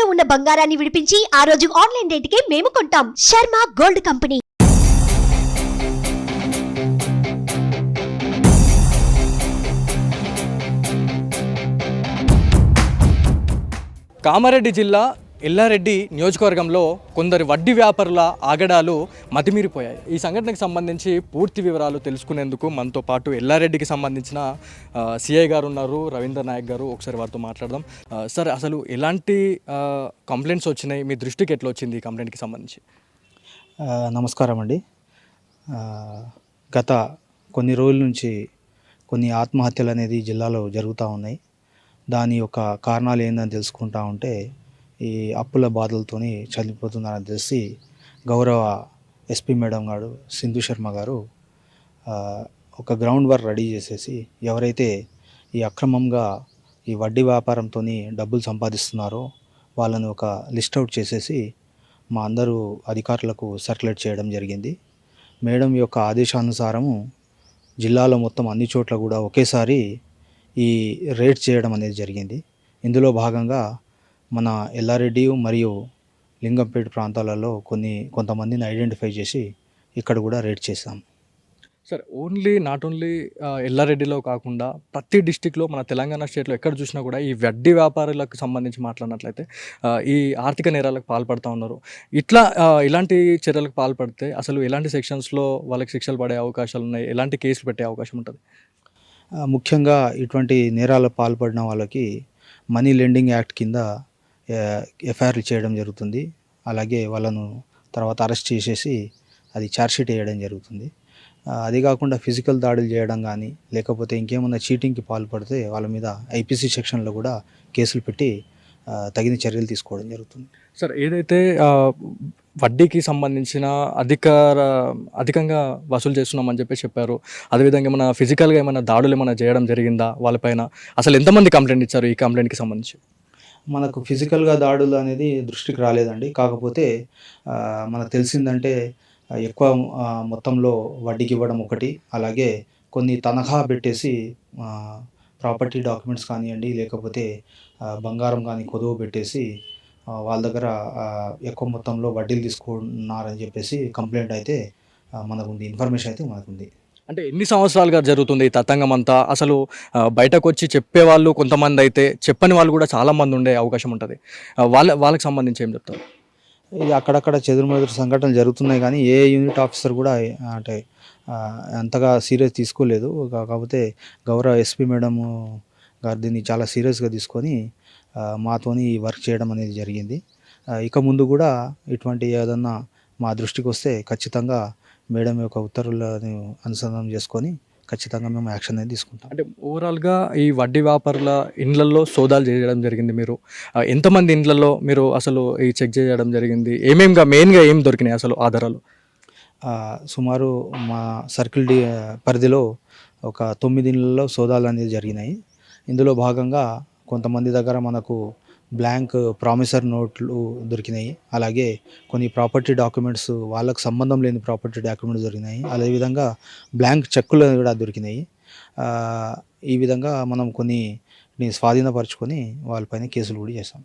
తాకట్టులో ఉన్న బంగారాన్ని విడిపించి ఆ రోజు ఆన్లైన్ రేటుకే మేము కొంటాం. Sharma gold company. కామారెడ్డి జిల్లా ఎల్లారెడ్డి నియోజకవర్గంలో కొందరు వడ్డీ వ్యాపారుల ఆగడాలు మతిమీరిపోయాయి. ఈ సంఘటనకు సంబంధించి పూర్తి వివరాలు తెలుసుకునేందుకు మనతో పాటు ఎల్లారెడ్డికి సంబంధించిన సిఐ గారు ఉన్నారు, రవీంద్ర నాయక్ గారు. ఒకసారి వారితో మాట్లాడదాం. సార్, అసలు ఎలాంటి కంప్లైంట్స్ వచ్చినాయి, మీ దృష్టికి ఎట్లా వచ్చింది ఈ కంప్లైంట్కి సంబంధించి? నమస్కారం అండి. గత కొన్ని రోజుల నుంచి కొన్ని ఆత్మహత్యలు అనేది జిల్లాలో జరుగుతూ ఉన్నాయి. దాని యొక్క కారణాలు ఏందని తెలుసుకుంటా ఉంటే ఈ అప్పుల బాధలతోని చనిపోతున్నారని తెలిసి గౌరవ ఎస్పీ మేడం గారు సింధు శర్మ గారు ఒక గ్రౌండ్ వర్క్ రెడీ చేసేసి ఎవరైతే ఈ అక్రమంగా ఈ వడ్డీ వ్యాపారంతో డబ్బులు సంపాదిస్తున్నారో వాళ్ళని ఒక లిస్ట్ అవుట్ చేసేసి మా అందరూ అధికారులకు సర్క్యులేట్ చేయడం జరిగింది. మేడం యొక్క ఆదేశానుసారము జిల్లాలో మొత్తం అన్ని చోట్ల కూడా ఒకేసారి ఈ రేడ్ చేయడం అనేది జరిగింది. ఇందులో భాగంగా మన ఎల్లారెడ్డి మరియు లింగంపేట ప్రాంతాలలో కొంతమందిని ఐడెంటిఫై చేసి ఇక్కడ కూడా రేడ్ చేశాం. సార్, నాట్ ఓన్లీ ఎల్లారెడ్డిలో కాకుండా ప్రతి డిస్టిక్లో మన తెలంగాణ స్టేట్లో ఎక్కడ చూసినా కూడా ఈ వడ్డీ వ్యాపారులకు సంబంధించి మాట్లాడినట్లయితే ఈ ఆర్థిక నేరాలకు పాల్పడుతూ ఉన్నారు. ఇలాంటి చర్యలకు పాల్పడితే అసలు ఎలాంటి సెక్షన్స్లో వాళ్ళకి శిక్షలు పడే అవకాశాలు ఉన్నాయి, ఎలాంటి కేసులు పెట్టే అవకాశం ఉంటుంది? ముఖ్యంగా ఇటువంటి నేరాలకు పాల్పడిన వాళ్ళకి మనీ లెండింగ్ యాక్ట్ కింద ఎఫ్ఐఆర్లు చేయడం జరుగుతుంది. అలాగే వాళ్ళను తర్వాత అరెస్ట్ చేసేసి అది ఛార్జ్షీట్ వేయడం జరుగుతుంది. అది కాకుండా ఫిజికల్ దాడులు చేయడం కానీ లేకపోతే ఇంకేమన్నా చీటింగ్కి పాల్పడితే వాళ్ళ మీద ఐపీసీ సెక్షన్లో కూడా కేసులు పెట్టి తగిన చర్యలు తీసుకోవడం జరుగుతుంది. సార్, ఏదైతే వడ్డీకి సంబంధించిన అధికంగా వసూలు చేస్తున్నామని చెప్పారు, అదేవిధంగా ఏమైనా ఫిజికల్గా ఏమైనా దాడులు ఏమైనా చేయడం జరిగిందా వాళ్ళపైన? అసలు ఎంతమంది కంప్లైంట్ ఇచ్చారు ఈ కంప్లైంట్కి సంబంధించి? మనకు ఫిజికల్గా దాడులు అనేది దృష్టికి రాలేదండి. కాకపోతే మనకు తెలిసిందంటే ఎక్కువ మొత్తంలో వడ్డీకి ఇవ్వడం ఒకటి, అలాగే కొన్ని తనఖా పెట్టేసి ప్రాపర్టీ డాక్యుమెంట్స్ కానివ్వండి లేకపోతే బంగారం కానీ కొదువు పెట్టేసి వాళ్ళ దగ్గర ఎక్కువ మొత్తంలో వడ్డీలు తీసుకున్నారని చెప్పేసి కంప్లైంట్ అయితే మనకుంది, ఇన్ఫర్మేషన్ అయితే మనకుంది. అంటే ఎన్ని సంవత్సరాలుగా జరుగుతుంది ఈ తతంగం అంతా? అసలు బయటకు వచ్చి చెప్పేవాళ్ళు కొంతమంది అయితే, చెప్పని వాళ్ళు కూడా చాలామంది ఉండే అవకాశం ఉంటుంది. వాళ్ళకి సంబంధించి ఏం చెప్తారు? ఇది అక్కడక్కడ చెదురుమదురు సంఘటనలు జరుగుతున్నాయి కానీ ఏ యూనిట్ ఆఫీసర్ కూడా అంటే అంతగా సీరియస్ తీసుకోలేదు. కాకపోతే గౌరవ ఎస్పీ మేడం గారు దీన్ని చాలా సీరియస్గా తీసుకొని మాతోని వర్క్ చేయడం అనేది జరిగింది. ఇక ముందు కూడా ఇటువంటి ఏదన్నా మా దృష్టికి వస్తే ఖచ్చితంగా మేడం యొక్క ఉత్తర్వులను అనుసంధానం చేసుకొని ఖచ్చితంగా మేము యాక్షన్ అనేది తీసుకుంటాం. అంటే ఓవరాల్గా ఈ వడ్డీ వ్యాపారుల ఇండ్లలో సోదాలు చేయడం జరిగింది. మీరు ఎంతమంది ఇండ్లలో మీరు అసలు ఈ చెక్ చేయడం జరిగింది? మెయిన్గా ఏం దొరికినాయి అసలు ఆధారాలు? సుమారు మా సర్కిల్ పరిధిలో ఒక 9 ఇళ్లలో సోదాలు అనేది జరిగినాయి. ఇందులో భాగంగా కొంతమంది దగ్గర మనకు బ్లాంక్ ప్రామిసర్ నోట్లు దొరికినాయి. అలాగే కొన్ని ప్రాపర్టీ డాక్యుమెంట్స్, వాళ్ళకు సంబంధం లేని ప్రాపర్టీ డాక్యుమెంట్స్ దొరికినాయి. అదేవిధంగా బ్లాంక్ చెక్కులు కూడా దొరికినాయి. ఈ విధంగా మనం కొన్ని స్వాధీనపరుచుకొని వాళ్ళపైన కేసులు కూడా చేస్తాం.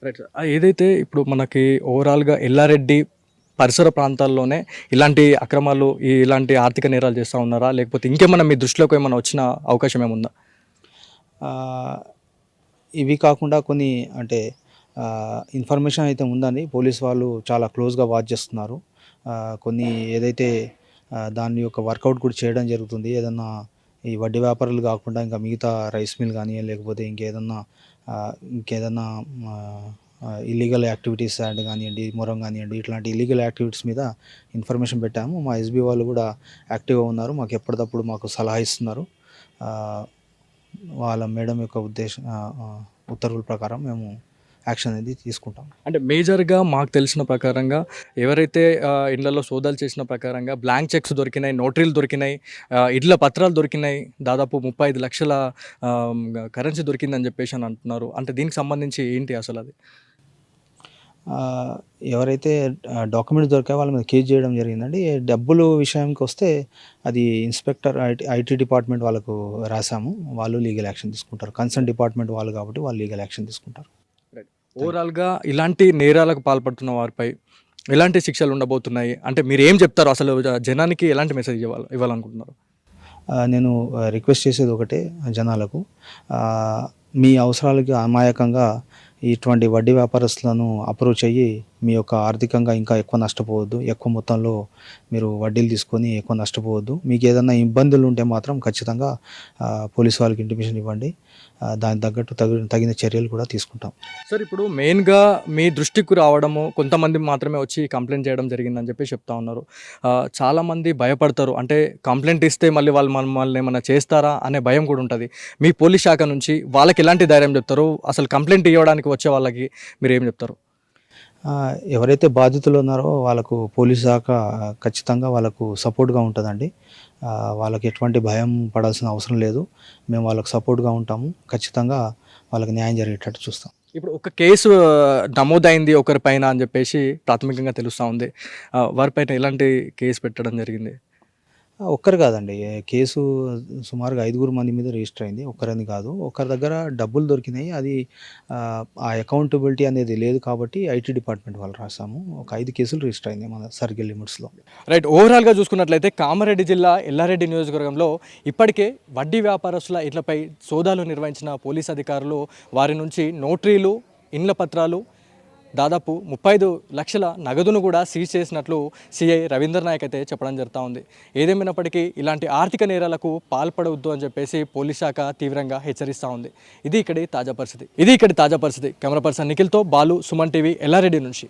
రైట్. ఏదైతే ఇప్పుడు మనకి ఓవరాల్గా ఎల్లారెడ్డి పరిసర ప్రాంతాల్లోనే ఇలాంటి అక్రమాలు, ఇలాంటి ఆర్థిక నేరాలు చేస్తూ ఉన్నారా, లేకపోతే ఇంకేమన్నా మీ దృష్టిలోకి ఏమైనా వచ్చిన అవకాశం ఏముందా? ఇవి కాకుండా కొన్ని అంటే ఇన్ఫర్మేషన్ అయితే ఉందండి. పోలీస్ వాళ్ళు చాలా క్లోజ్గా వాచ్ చేస్తున్నారు. కొన్ని ఏదైతే దాని యొక్క వర్కౌట్ కూడా చేయడం జరుగుతుంది. ఏదన్నా ఈ వడ్డీ వ్యాపారులు కాకుండా ఇంకా మిగతా రైస్ మిల్ కానీ లేకపోతే ఇంకేదన్నా ఇల్లీగల్ యాక్టివిటీస్ అండ్ కానివ్వండి, మొరం కానివ్వండి, ఇట్లాంటి ఇల్లీగల్ యాక్టివిటీస్ మీద ఇన్ఫర్మేషన్ పెట్టాము. మా ఎస్బీ వాళ్ళు కూడా యాక్టివ్గా ఉన్నారు. మాకు ఎప్పటికప్పుడు మాకు సలహా ఇస్తున్నారు. వాళ్ళ మేడం యొక్క ఉత్తర్వుల ప్రకారం మేము యాక్షన్ అనేది తీసుకుంటాం. అంటే మేజర్గా మాకు తెలిసిన ప్రకారంగా ఎవరైతే ఇళ్లలో సోదాలు చేసిన ప్రకారంగా బ్లాంక్ చెక్స్ దొరికినాయి, నోటరీలు దొరికినాయి, ఇళ్ల పత్రాలు దొరికినాయి, దాదాపు 35 లక్షల కరెన్సీ దొరికిందని చెప్పేసి అని అంటున్నారు. అంటే దీనికి సంబంధించి ఏంటి అసలు అది? ఎవరైతే డాక్యుమెంట్స్ దొరికాయో వాళ్ళ మీద కేసు చేయడం జరిగిందండి. డబ్బులు విషయానికి వస్తే అది ఇన్స్పెక్టర్ ఐటీ డిపార్ట్మెంట్ వాళ్ళకు రాసాము. వాళ్ళు లీగల్ యాక్షన్ తీసుకుంటారు. కన్సర్న్ డిపార్ట్మెంట్ వాళ్ళు కాబట్టి వాళ్ళు లీగల్ యాక్షన్ తీసుకుంటారు. ఓవరాల్గా ఇలాంటి నేరాలకు పాల్పడుతున్న వారిపై ఎలాంటి శిక్షలు ఉండబోతున్నాయి అంటే మీరు ఏం చెప్తారు అసలు జనానికి ఎలాంటి మెసేజ్ ఇవ్వాలనుకుంటున్నారు? నేను రిక్వెస్ట్ చేసేది ఒకటే జనాలకు, ఆ, మీ అవసరాలకి అమాయకంగా ఇటువంటి వడ్డీ వ్యాపారస్తులను అప్రోచ్ అయ్యి మీ యొక్క ఆర్థికంగా ఇంకా ఎక్కువ నష్టపోవద్దు. ఎక్కువ మొత్తంలో మీరు వడ్డీలు తీసుకొని ఎక్కువ నష్టపోవద్దు. మీకు ఏదైనా ఇబ్బందులు ఉంటే మాత్రం ఖచ్చితంగా పోలీస్ వాళ్ళకి ఇంటిమేషన్ ఇవ్వండి. దానికి తగ్గట్టు తగిన చర్యలు కూడా తీసుకుంటాం. సార్ ఇప్పుడు మెయిన్గా మీ దృష్టికి రావడము కొంతమంది మాత్రమే వచ్చి కంప్లైంట్ చేయడం జరిగిందని చెప్పి చెప్తా ఉన్నారు. చాలామంది భయపడతారు, అంటే కంప్లైంట్ ఇస్తే మళ్ళీ వాళ్ళు మమ్మల్ని ఏమైనా చేస్తారా అనే భయం కూడా ఉంటుంది. మీ పోలీస్ శాఖ నుంచి వాళ్ళకి ఎలాంటి ధైర్యం చెప్తారు? అసలు కంప్లైంట్ ఇవ్వడానికి వచ్చే వాళ్ళకి మీరు ఏం చెప్తారు? ఎవరైతే బాధితులు ఉన్నారో వాళ్ళకు పోలీస్ శాఖ ఖచ్చితంగా వాళ్ళకు సపోర్ట్గా ఉంటుందండి. వాళ్ళకి ఎటువంటి భయం పడాల్సిన అవసరం లేదు. మేము వాళ్ళకు సపోర్ట్గా ఉంటాము. ఖచ్చితంగా వాళ్ళకి న్యాయం జరిగేటట్టు చూస్తాం. ఇప్పుడు ఒక కేసు నమోదైంది ఒకరిపైన అని చెప్పేసి ప్రాథమికంగా తెలుస్తూ ఉంది. వారిపైన ఎలాంటి కేసు పెట్టడం జరిగింది? ఒక్కరు కాదండి, కేసు సుమారుగా 5 మంది మీద రిజిస్టర్ అయింది. ఒక్కరని కాదు, ఒకరి దగ్గర డబ్బులు దొరికినాయి. అది ఆ అకౌంటబిలిటీ అనేది లేదు కాబట్టి ఐటీ డిపార్ట్మెంట్ వాళ్ళు రాసాము. ఒక 5 కేసులు రిజిస్టర్ అయింది మన సర్కిల్ లిమిట్స్లో. రైట్. ఓవరాల్గా చూసుకున్నట్లయితే కామారెడ్డి జిల్లా ఎల్లారెడ్డి నియోజకవర్గంలో ఇప్పటికే వడ్డీ వ్యాపారస్తుల ఇళ్లపై సోదాలు నిర్వహించిన పోలీస్ అధికారులు వారి నుంచి నోటరీలు, ఇండ్ల పత్రాలు, దాదాపు 35 లక్షల నగదును కూడా సీజ్ చేసినట్లు సిఐ రవీందర్ నాయక్ అయితే చెప్పడం జరుగుతూ ఉంది. ఏదేమైనప్పటికీ ఇలాంటి ఆర్థిక నేరాలకు పాల్పడవద్దు అని చెప్పేసి పోలీస్ శాఖ తీవ్రంగా హెచ్చరిస్తూ ఉంది. ఇది ఇక్కడి తాజా పరిస్థితి. కెమెరా పర్సన్ నిఖిల్తో బాలు, సుమన్ టీవీ, ఎల్లారెడ్డి నుంచి.